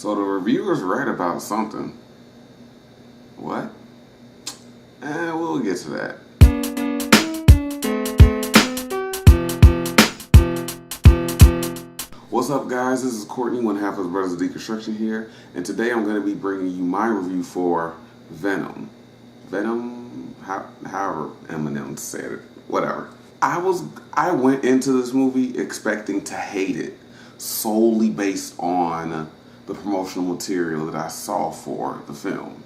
So the reviewer's right about something. What? We'll get to that. What's up, guys? This is Courtney, one half of the Brothers of Deconstruction here, and today I'm going to be bringing you my review for Venom. Venom, however Eminem said it, whatever. I went into this movie expecting to hate it solely based on the promotional material that I saw for the film.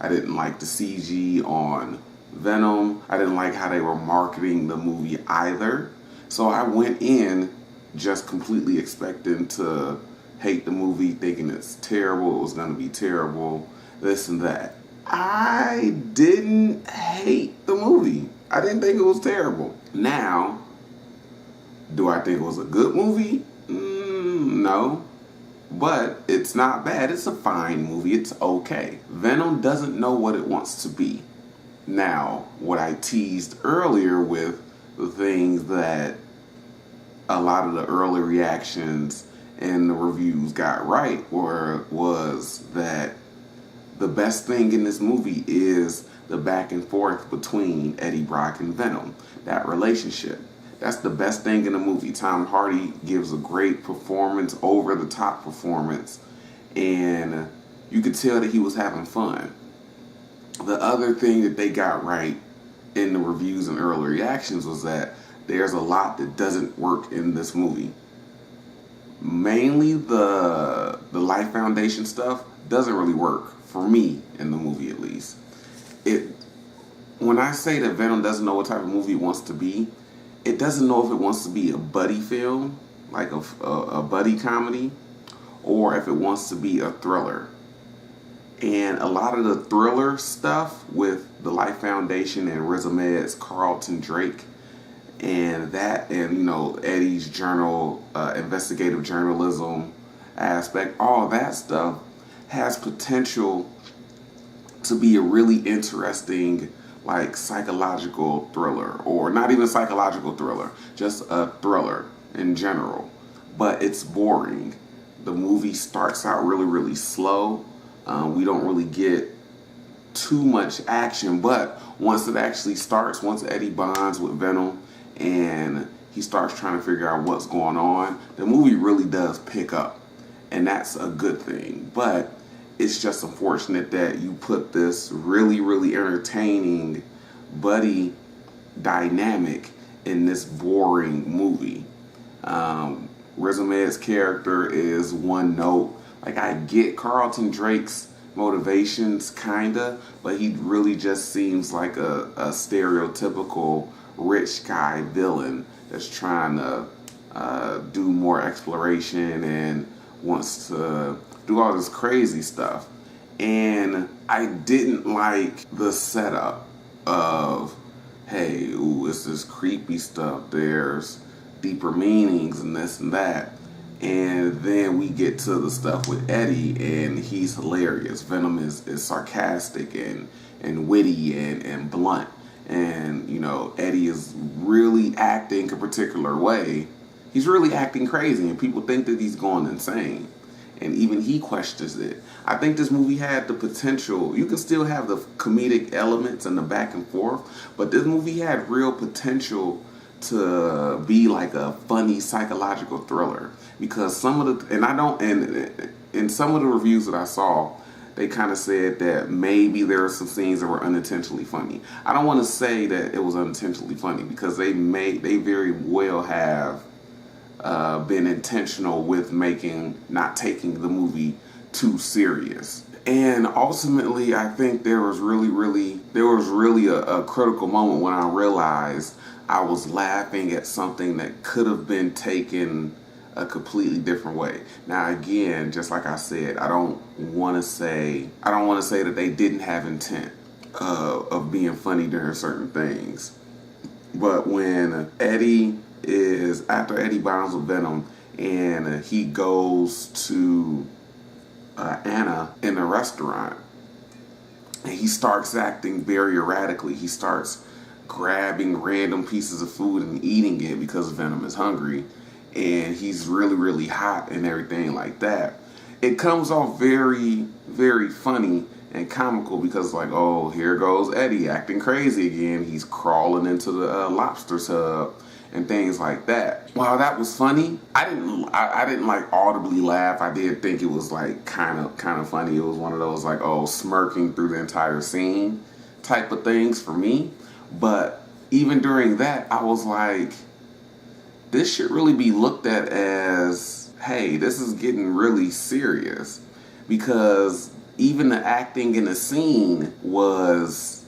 I didn't like the CG on Venom. I didn't like how they were marketing the movie either. So I went in just completely expecting to hate the movie, thinking it's terrible, it was going to be terrible, this and that. I didn't hate the movie. I didn't think it was terrible. Now, do I think it was a good movie? No. But it's not bad. It's a fine movie. It's okay. Venom doesn't know what it wants to be. Now, what I teased earlier with the things that a lot of the early reactions and the reviews got right was that the best thing in this movie is the back and forth between Eddie Brock and Venom. That relationship. That's the best thing in the movie. Tom Hardy gives a great performance, over-the-top performance, and you could tell that he was having fun. The other thing that they got right in the reviews and early reactions was that there's a lot that doesn't work in this movie. Mainly the Life Foundation stuff doesn't really work, for me, in the movie at least. When I say that Venom doesn't know what type of movie it wants to be, it doesn't know if it wants to be a buddy film, like a buddy comedy, or if it wants to be a thriller. And a lot of the thriller stuff with the Life Foundation and Riz Ahmed's Carlton Drake, and Eddie's investigative journalism aspect, all that stuff has potential to be a really interesting, like, psychological thriller, or not even psychological thriller, just a thriller in general. But it's boring. The movie starts out really, really slow. We don't really get too much action, but once it actually starts, once Eddie bonds with Venom and he starts trying to figure out what's going on, the movie really does pick up, and that's a good thing. But it's just unfortunate that you put this really, really entertaining buddy dynamic in this boring movie. Riz Ahmed's character is one note. Like, I get Carlton Drake's motivations, kinda, but he really just seems like a stereotypical rich guy villain that's trying to do more exploration and wants to do all this crazy stuff. And I didn't like the setup of, hey, ooh, it's this creepy stuff, there's deeper meanings and this and that. And then we get to the stuff with Eddie, and he's hilarious. Venom is sarcastic and witty and blunt. And, Eddie is really acting a particular way. He's really acting crazy, and people think that he's going insane. And even he questions it. I think this movie had the potential. You can still have the comedic elements and the back and forth, but this movie had real potential to be like a funny psychological thriller. Because some of in some of the reviews that I saw, they kind of said that maybe there are some scenes that were unintentionally funny. I don't want to say that it was unintentionally funny, because they very well have been intentional with not taking the movie too serious. And ultimately, I think there was really a critical moment when I realized I was laughing at something that could have been taken a completely different way. Now, again, just like I said, I don't want to say that they didn't have intent of being funny during certain things. But when after Eddie bonds with Venom and he goes to Anna in a restaurant, and he starts acting very erratically. He starts grabbing random pieces of food and eating it because Venom is hungry, and he's really, really hot and everything like that. it comes off very, very funny and comical because like, oh, here goes Eddie acting crazy again. He's crawling into the lobster tub and things like that. While that was funny, I didn't like audibly laugh. I did think it was like kind of funny. It was one of those like, oh, smirking through the entire scene type of things for me. But even during that, I was like, this should really be looked at as, hey, this is getting really serious, because even the acting in the scene was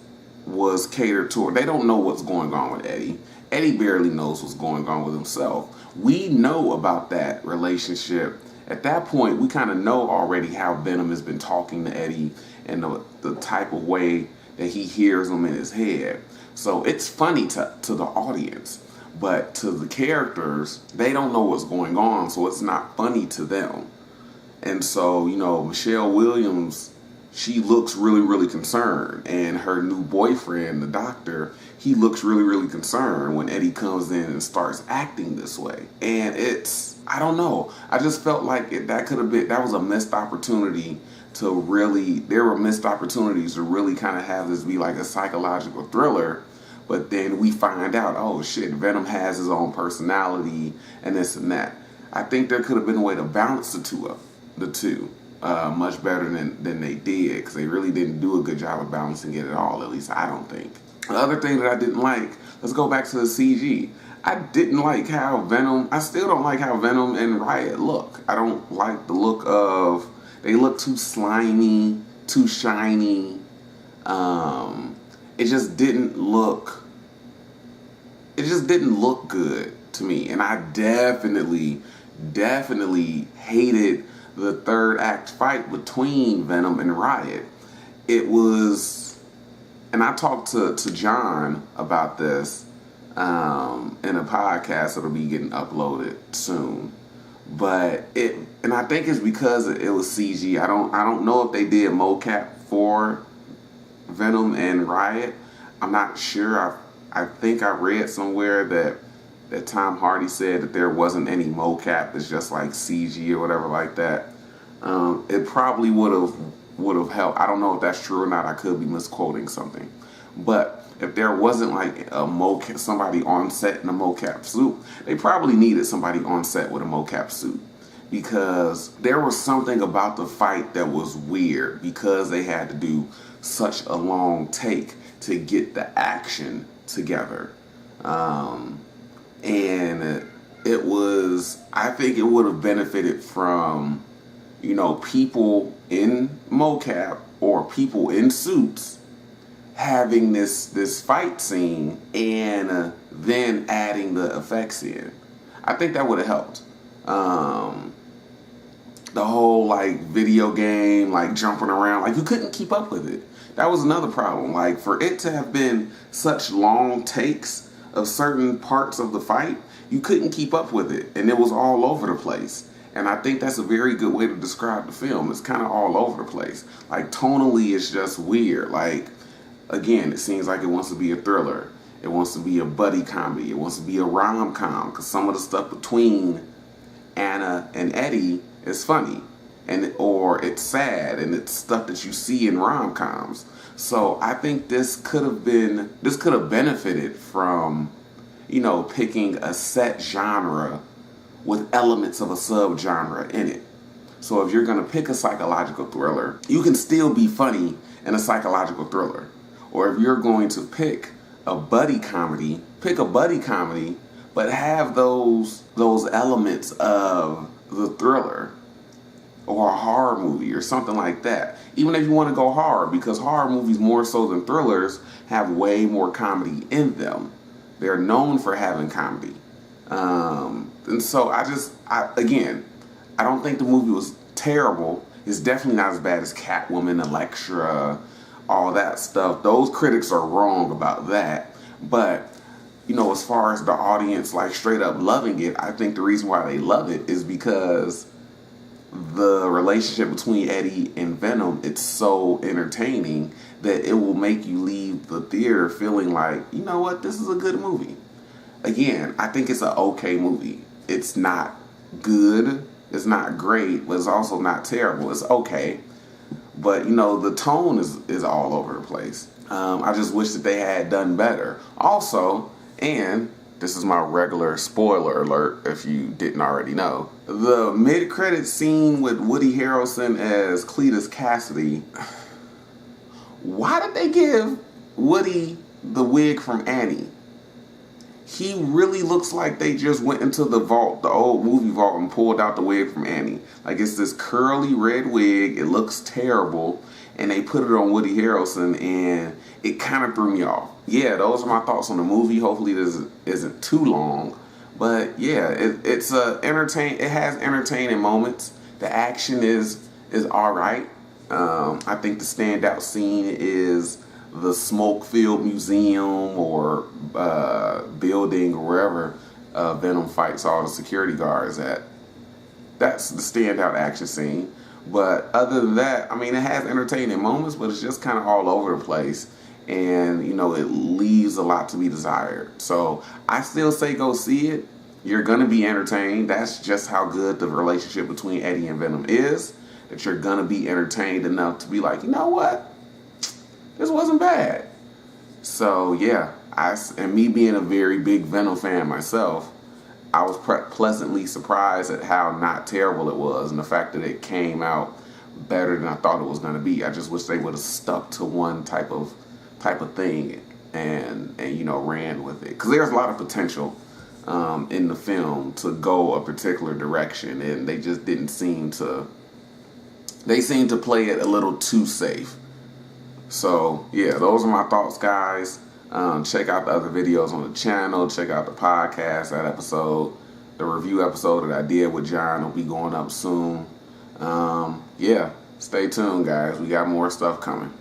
catered toward. They don't know what's going on with Eddie. Eddie barely knows what's going on with himself. We know about that relationship. At that point, we kind of know already how Venom has been talking to Eddie and the type of way that he hears him in his head. So it's funny to the audience, but to the characters, they don't know what's going on, so it's not funny to them. And so, you know, Michelle Williams, she looks really, really concerned. And her new boyfriend, the doctor, he looks really, really concerned when Eddie comes in and starts acting this way. And it's, I don't know. I just felt like that was a missed opportunity to really, there were missed opportunities to really kind of have this be like a psychological thriller. But then we find out, oh shit, Venom has his own personality and this and that. I think there could have been a way to balance the two much better than they did, because they really didn't do a good job of balancing it at all, at least I don't think. The other thing that I didn't like, let's go back to the CG. I didn't like how I still don't like how Venom and Riot look. I don't like the look of, they look too slimy, too shiny. It just didn't look good to me. And I definitely hated the third act fight between Venom and Riot. It was, and I talked to John about this in a podcast that'll be getting uploaded soon. But and I think it's because it was CG. I don't know if they did mocap for Venom and Riot. I'm not sure. I think I read somewhere that Tom Hardy said that there wasn't any mocap. It's just like CG or whatever like that. It probably would have helped. I don't know if that's true or not. I could be misquoting something. But if there wasn't like somebody on set in a mocap suit, they probably needed somebody on set with a mocap suit, because there was something about the fight that was weird, because they had to do such a long take to get the action together. And it was, I think it would have benefited from, you know, people in mocap or people in suits having this fight scene and then adding the effects in. I think that would have helped. The whole like video game, like jumping around, like you couldn't keep up with it. That was another problem. Like for it to have been such long takes of certain parts of the fight, you couldn't keep up with it, and it was all over the place. And I think that's a very good way to describe the film. It's kind of all over the place. Like tonally, it's just weird. Like, again, it seems like it wants to be a thriller. It wants to be a buddy comedy. It wants to be a rom-com, because some of the stuff between Anna and Eddie is funny, or it's sad, and it's stuff that you see in rom-coms. So I think this could have benefited from, you know, picking a set genre with elements of a subgenre in it. So if you're going to pick a psychological thriller, you can still be funny in a psychological thriller. Or if you're going to pick a buddy comedy, but have those elements of the thriller, or a horror movie or something like that. Even if you want to go horror, because horror movies, more so than thrillers, have way more comedy in them. They're known for having comedy. And so I don't think the movie was terrible. It's definitely not as bad as Catwoman, Elektra, all that stuff. Those critics are wrong about that. But, you know, as far as the audience like straight up loving it, I think the reason why they love it is because the relationship between Eddie and Venom, it's so entertaining that it will make you leave the theater feeling like, you know what, this is a good movie. Again, I think it's an okay movie. It's not good. It's not great, but it's also not terrible. It's okay. But, the tone is all over the place. I just wish that they had done better. Also, and this is my regular spoiler alert if you didn't already know, the mid-credit scene with Woody Harrelson as Cletus Cassidy, why did they give Woody the wig from Annie? He really looks like they just went into the vault, the old movie vault, and pulled out the wig from Annie. Like, it's this curly red wig. It looks terrible. And they put it on Woody Harrelson, and it kind of threw me off. Yeah, those are my thoughts on the movie. Hopefully this isn't too long. But yeah, it has entertaining moments. The action is all right. I think the standout scene is the smoke-filled museum or building or wherever Venom fights all the security guards at. That's the standout action scene. But other than that, it has entertaining moments, but it's just kind of all over the place. And, it leaves a lot to be desired. So I still say go see it. You're going to be entertained. That's just how good the relationship between Eddie and Venom is. That you're going to be entertained enough to be like, you know what? This wasn't bad. So yeah, and me being a very big Venom fan myself, I was pleasantly surprised at how not terrible it was, and the fact that it came out better than I thought it was going to be. I just wish they would have stuck to one type of thing and ran with it, because there's a lot of potential in the film to go a particular direction, and they just didn't seem to. They seemed to play it a little too safe. So yeah, those are my thoughts, guys. Check out the other videos on the channel. Check out the podcast, that episode. The review episode that I did with John will be going up soon. Yeah, stay tuned, guys. We got more stuff coming.